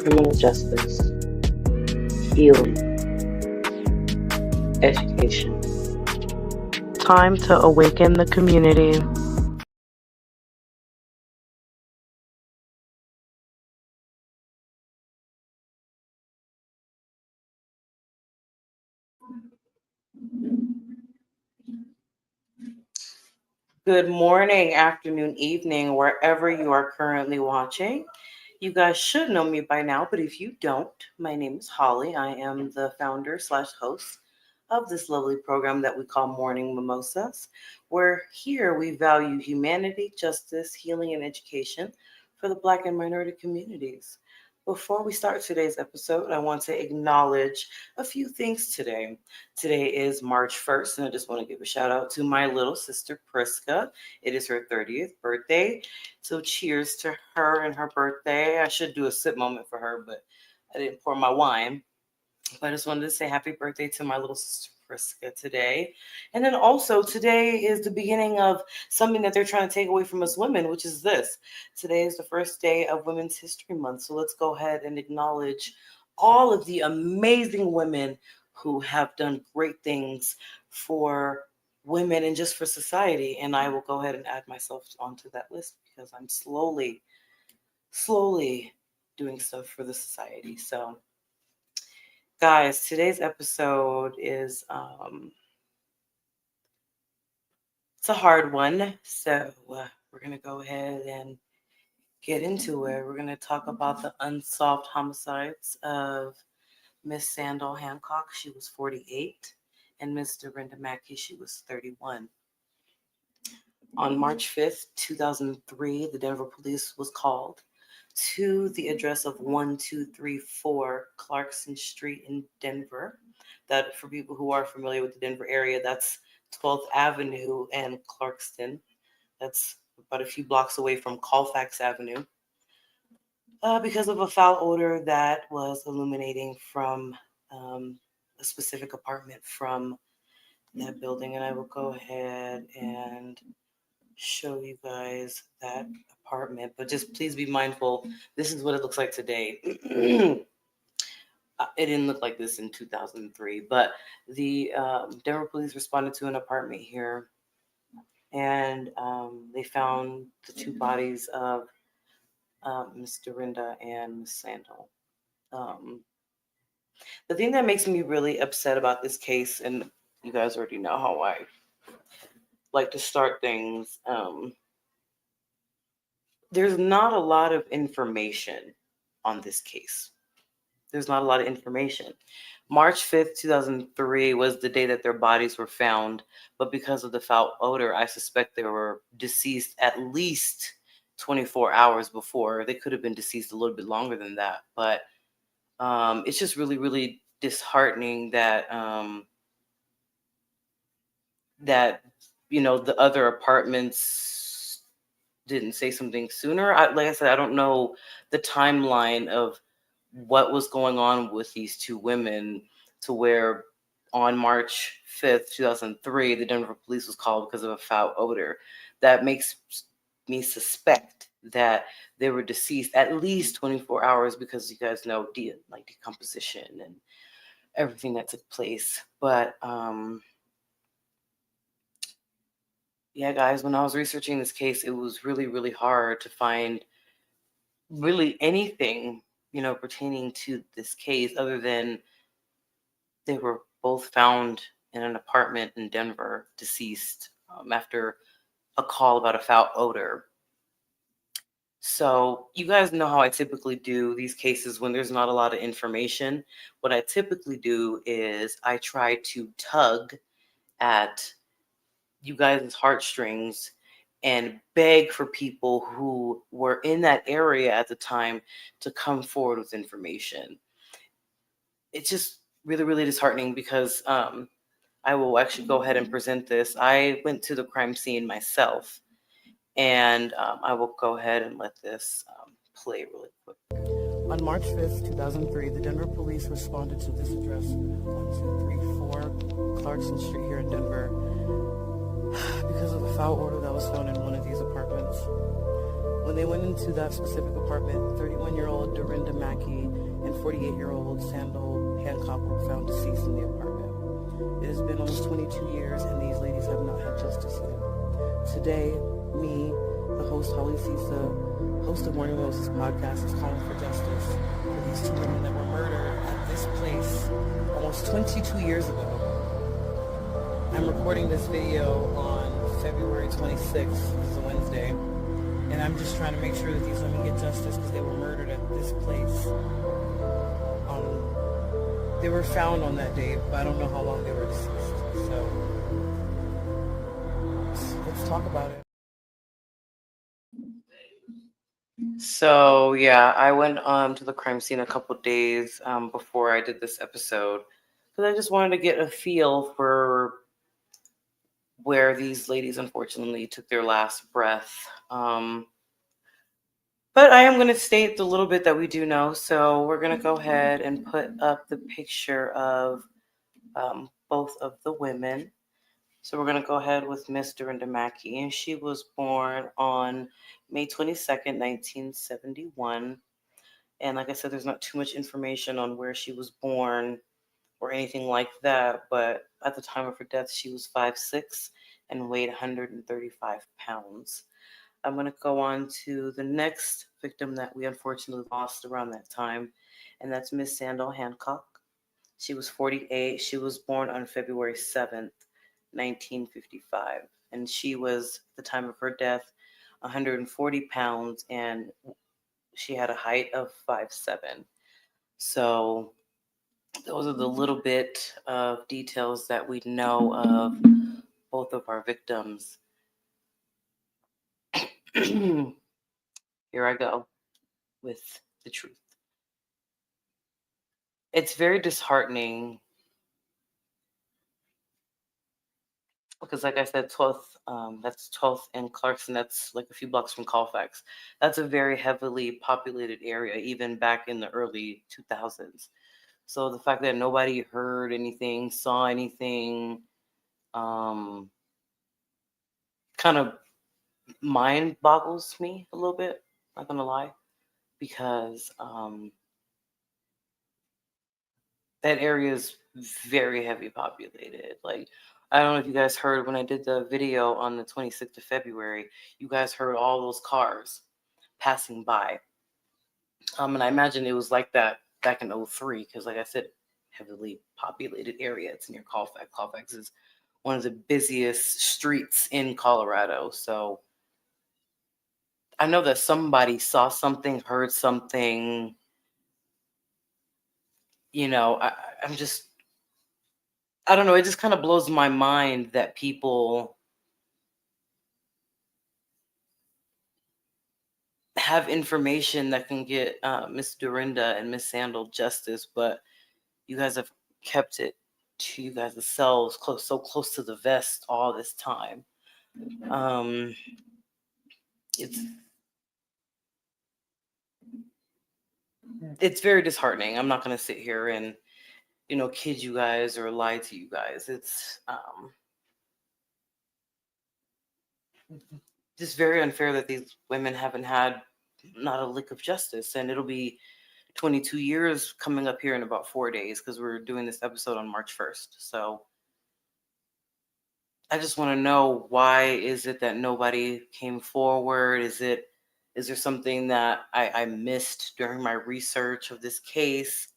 criminal justice, healing, education. Time to awaken the community. Good morning, afternoon, evening, wherever you are currently watching. You guys should know me by now, but if you don't, my name is Holly. I am the founder slash host of this lovely program that we call Morning Mimosas, where here we value humanity, justice, healing, and education for the Black and minority communities. Before we start today's episode, I want to acknowledge a few things today. Today is March 1st, and I just want to give a shout out to my little sister, Priska. It is her 30th birthday. So cheers to her and her birthday. I should do a sip moment for her, but I didn't pour my wine. But I just wanted to say happy birthday to my little sister Priska today. And then also today is the beginning of something that they're trying to take away from us women, which is this. Today is the first day of Women's History Month. So let's go ahead and acknowledge all of the amazing women who have done great things for women and just for society. And I will go ahead and add myself onto that list because I'm slowly doing stuff for the society. So guys, today's episode is it's a hard one. So we're going to go ahead and get into it. We're going to talk about the unsolved homicides of Miss Sandol Hancock. She was 48, and Miss Dorinda Mackey, she was 31. On March 5th, 2003, the Denver police was called to the address of 1234 Clarkson Street in Denver. That, for people who are familiar with the Denver area, that's 12th Avenue and Clarkston. That's about a few blocks away from Colfax Avenue. Because of a foul odor that was illuminating from a specific apartment from that building. And I will go ahead and show you guys that apartment, but just please be mindful. This is what it looks like today. It didn't look like this in 2003, but the Denver police responded to an apartment here, and they found the two bodies of Miss Dorinda and Miss Sandol. The thing that makes me really upset about this case, and you guys already know how I like to start things, there's not a lot of information on this case. There's not a lot of information. March 5th, 2003 was the day that their bodies were found, but because of the foul odor, I suspect they were deceased at least 24 hours before. They could have been deceased a little bit longer than that, but it's just really, really disheartening that that the other apartments didn't say something sooner. Like I said, I don't know the timeline of what was going on with these two women to where on March 5th, 2003, the Denver police was called because of a foul odor. That makes me suspect that they were deceased at least 24 hours because you guys know decomposition and everything that took place. But yeah, guys, when I was researching this case, it was really, really hard to find really anything, pertaining to this case other than they were both found in an apartment in Denver, deceased, after a call about a foul odor. So you guys know how I typically do these cases when there's not a lot of information. What I typically do is I try to tug at you guys' heartstrings and beg for people who were in that area at the time to come forward with information. It's just really, really disheartening because I will actually go ahead and present this. I went to the crime scene myself, and I will go ahead and let this play really quick. On March 5th, 2003, the Denver police responded to this address, 1234 Clarkson Street here in Denver, because of a foul odor that was found in one of these apartments. When they went into that specific apartment, 31-year-old Dorinda Mackey and 48-year-old Sandol Hancock were found deceased in the apartment. It has been almost 22 years, and these ladies have not had justice yet. Today, me, the host Holly Cisa, host of Morning Roses podcast, is calling for justice for these two women that were murdered at this place almost 22 years ago. I'm recording this video on February 26th, this is a Wednesday, and I'm just trying to make sure that these women get justice because they were murdered at this place. They were found on that date, but I don't know how long they were deceased. So let's talk about it. So yeah, I went to the crime scene a couple days before I did this episode because I just wanted to get a feel for where these ladies unfortunately took their last breath. But I am going to state the little bit that we do know. So we're going to go ahead and put up the picture of both of the women. So we're going to go ahead with Miss Dorinda Mackey. And she was born on May 22nd, 1971. And like I said, there's not too much information on where she was born or anything like that. But at the time of her death, she was 5'6" and weighed 135 pounds. I'm going to go on to the next victim that we unfortunately lost around that time, and that's Miss Sandol Hancock. She was 48. She was born on February 7th, 1955, and she was, at the time of her death, 140 pounds, and she had a height of 5'7". So those are the little bit of details that we know of both of our victims. Here I go with the truth. It's very disheartening because, like I said, 12th, that's 12th and Clarkson, that's like a few blocks from Colfax. That's a very heavily populated area, even back in the early 2000s. So the fact that nobody heard anything, saw anything, kind of mind boggles me a little bit, not gonna lie, because that area is very heavy populated. Like, I don't know if you guys heard when I did the video on the 26th of February, you guys heard all those cars passing by. And I imagine it was like that back in 03, because like I said, heavily populated area. It's near Colfax. Colfax is one of the busiest streets in Colorado. So I know that somebody saw something, heard something, you know, I'm just, I don't know. It just kind of blows my mind that people have information that can get Miss Dorinda and Miss Sandol justice, but you guys have kept it to you guys yourselves, so close to the vest all this time. It's very disheartening. I'm not going to sit here and kid you guys or lie to you guys. It's just very unfair that these women haven't had not a lick of justice, and it'll be 22 years coming up here in about 4 days because we're doing this episode on March 1st. So I just want to know, why is it that nobody came forward? Is there something that I missed during my research of this case?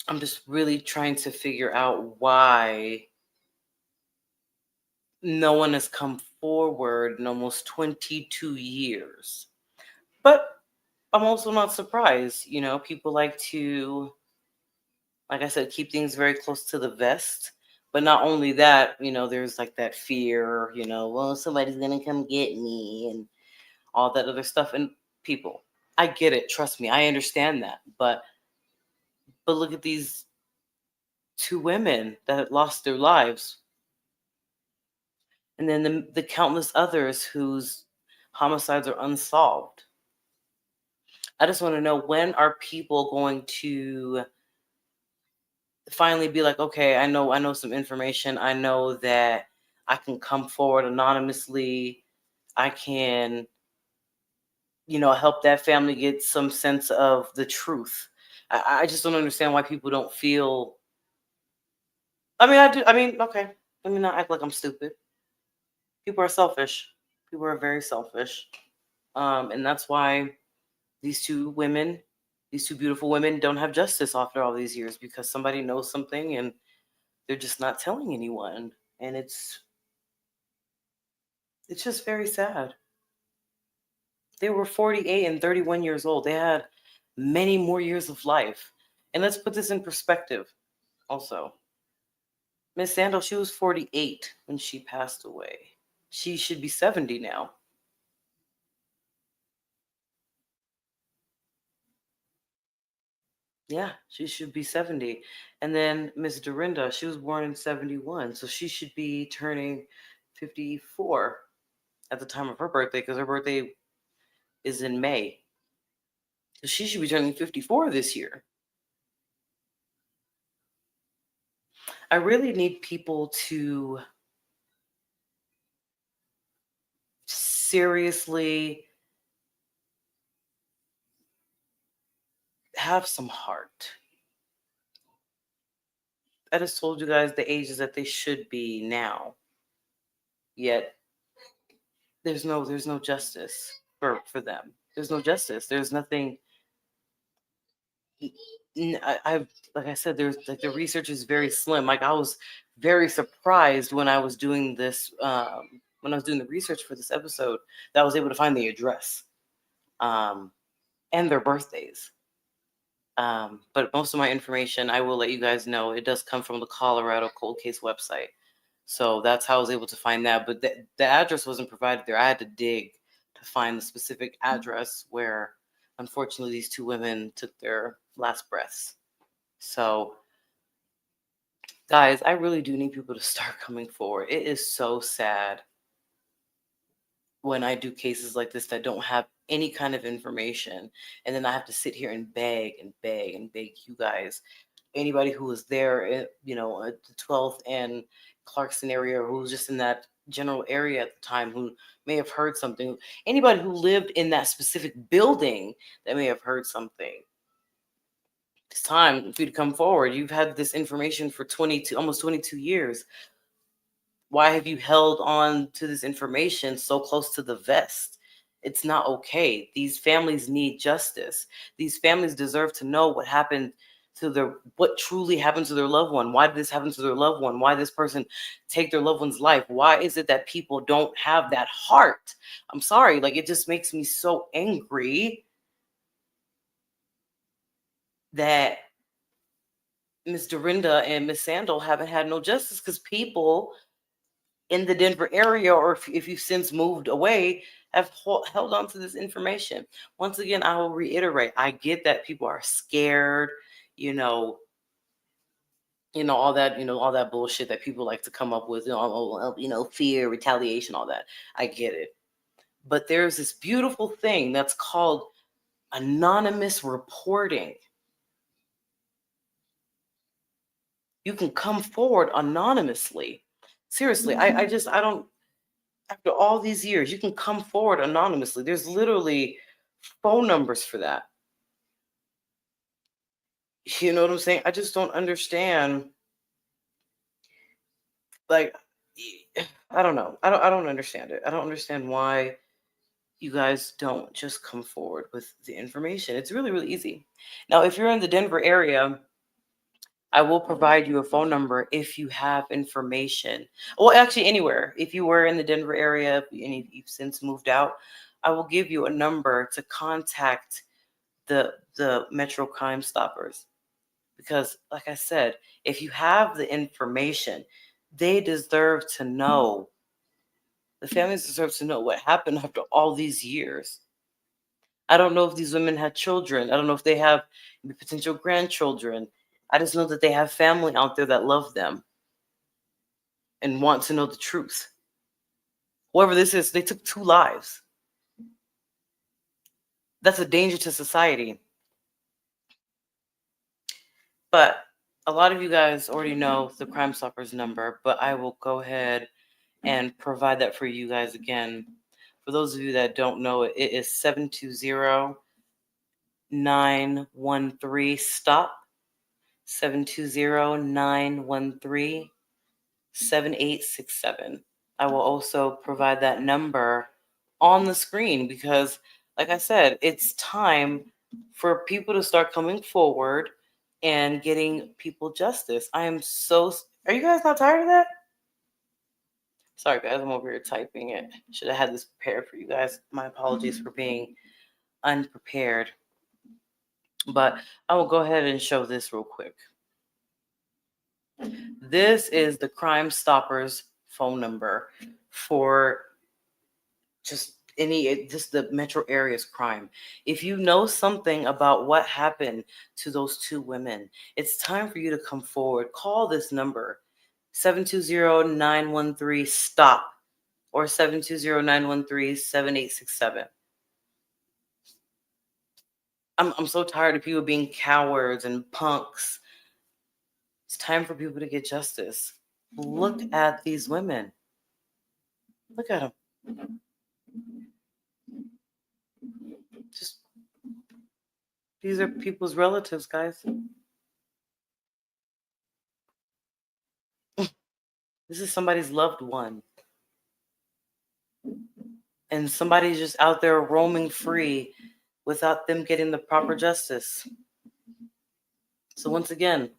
I'm just really trying to figure out why no one has come forward in almost 22 years. But I'm also not surprised. People like to, like I said, keep things very close to the vest. But not only that, there's like that fear, well, somebody's going to come get me and all that other stuff. And people, I get it. Trust me. I understand that. But look at these two women that lost their lives. And then the countless others whose homicides are unsolved. I just want to know, when are people going to finally be like, okay, I know some information. I know that I can come forward anonymously. I can help that family get some sense of the truth. I just don't understand why people don't feel. I mean, I do. I mean, okay. Let me not act like I'm stupid. People are selfish. People are very selfish. And that's why these two women, these two beautiful women, don't have justice after all these years, because somebody knows something and they're just not telling anyone. And it's just very sad. They were 48 and 31 years old. They had many more years of life. And let's put this in perspective also. Miss Sandal, she was 48 when she passed away. She should be 70 now. Yeah, she should be 70. And then Miss Dorinda, she was born in 71. So she should be turning 54 at the time of her birthday, because her birthday is in May. So she should be turning 54 this year. I really need people to seriously have some heart. I just told you guys the ages that they should be now. Yet there's no justice for them. There's no justice. There's nothing. I've, like I said, there's like the research is very slim. Like I was very surprised when I was doing this, when I was doing the research for this episode, that I was able to find the address, um, and their birthdays. But most of my information, I will let you guys know, it does come from the Colorado Cold Case website. So that's how I was able to find that. But the address wasn't provided there. I had to dig to find the specific address where, unfortunately, these two women took their last breaths. So, guys, I really do need people to start coming forward. It is so sad when I do cases like this that don't have any kind of information. And then I have to sit here and beg and beg and beg you guys, anybody who was there, at the 12th and Clarkson area, or who was just in that general area at the time, who may have heard something, anybody who lived in that specific building that may have heard something. It's time for you to come forward. You've had this information for almost 22 years. Why have you held on to this information so close to the vest? It's not okay. These families need justice. These families deserve to know what truly happened to their loved one. Why did this happen to their loved one? Why did this person take their loved one's life? Why is it that people don't have that heart? I'm sorry, like it just makes me so angry that Miss Dorinda and Miss Sandal haven't had no justice, because people in the Denver area, or if you've since moved away, have held on to this information. Once again, I will reiterate, I get that people are scared, you know, all that bullshit that people like to come up with, fear, retaliation, all that. I get it. But there's this beautiful thing that's called anonymous reporting. You can come forward anonymously. Seriously, I don't, after all these years, you can come forward anonymously. There's literally phone numbers for that. You know what I'm saying? I just don't understand. Like, I don't know. I don't understand it. I don't understand why you guys don't just come forward with the information. It's really, really easy. Now, if you're in the Denver area, I will provide you a phone number if you have information. Well, actually, anywhere. If you were in the Denver area and you've since moved out, I will give you a number to contact the Metro Crime Stoppers. Because, like I said, if you have the information, they deserve to know. The families deserve to know what happened after all these years. I don't know if these women had children. I don't know if they have potential grandchildren. I just know that they have family out there that love them and want to know the truth. Whoever this is, they took two lives. That's a danger to society. But a lot of you guys already know the Crime Stoppers number, but I will go ahead and provide that for you guys again. For those of you that don't know, it is 720-913-STOP. 720-913-7867. I will also provide that number on the screen because, like I said, it's time for people to start coming forward and getting people justice. Are you guys not tired of that? Sorry, guys, I'm over here typing it. Should have had this prepared for you guys. My apologies for being unprepared. But I will go ahead and show this real quick. This is the Crime Stoppers phone number for just the metro area's crime. If you know something about what happened to those two women, it's time for you to come forward. Call this number, 720-913-STOP or 720-913-7867. I'm so tired of people being cowards and punks. It's time for people to get justice. Look at these women. Look at them. These are people's relatives, guys. This is somebody's loved one. And somebody's just out there roaming free without them getting the proper justice. So once again,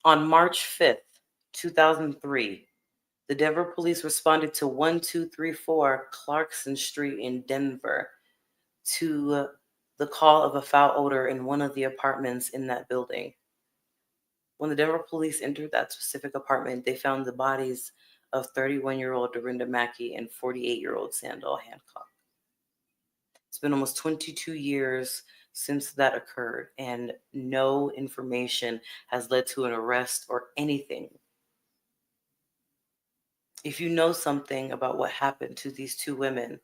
on March 5th, 2003, the Denver police responded to 1234 Clarkson Street in Denver to the call of a foul odor in one of the apartments in that building. When the Denver police entered that specific apartment, they found the bodies of 31-year-old Dorinda Mackey and 48-year-old Sandol Hancock. It's been almost 22 years since that occurred, and no information has led to an arrest or anything. If you know something about what happened to these two women,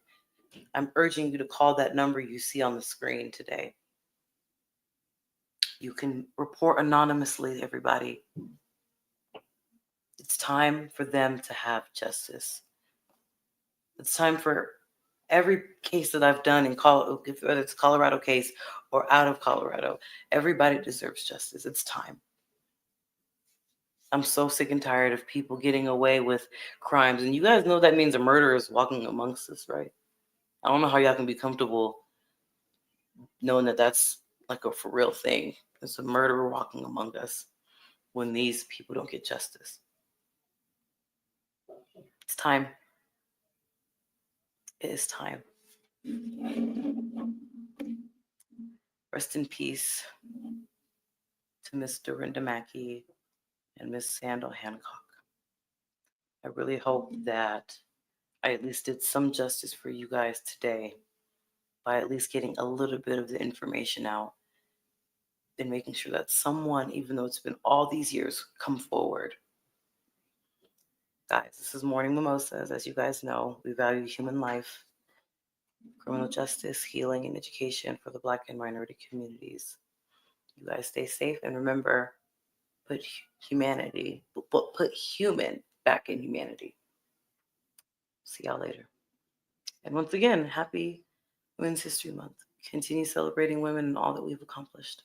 I'm urging you to call that number you see on the screen today. You can report anonymously, everybody. It's time for them to have justice. It's time for every case that I've done in whether it's a Colorado case or out of Colorado, everybody deserves justice. It's time. I'm so sick and tired of people getting away with crimes. And you guys know that means a murderer is walking amongst us, right? I don't know how y'all can be comfortable knowing that that's like a for real thing. There's a murderer walking among us when these people don't get justice. It's time. It is time. Rest in peace to Miss Dorinda Mackey and Miss Sandol Hancock. I really hope that I at least did some justice for you guys today by at least getting a little bit of the information out and making sure that someone, even though it's been all these years, come forward. Guys, this is Morning Mimosas. As you guys know, we value human life, criminal justice, healing, and education for the Black and minority communities. You guys stay safe and remember, put human back in humanity. See y'all later. And once again, happy Women's History Month. Continue celebrating women and all that we've accomplished.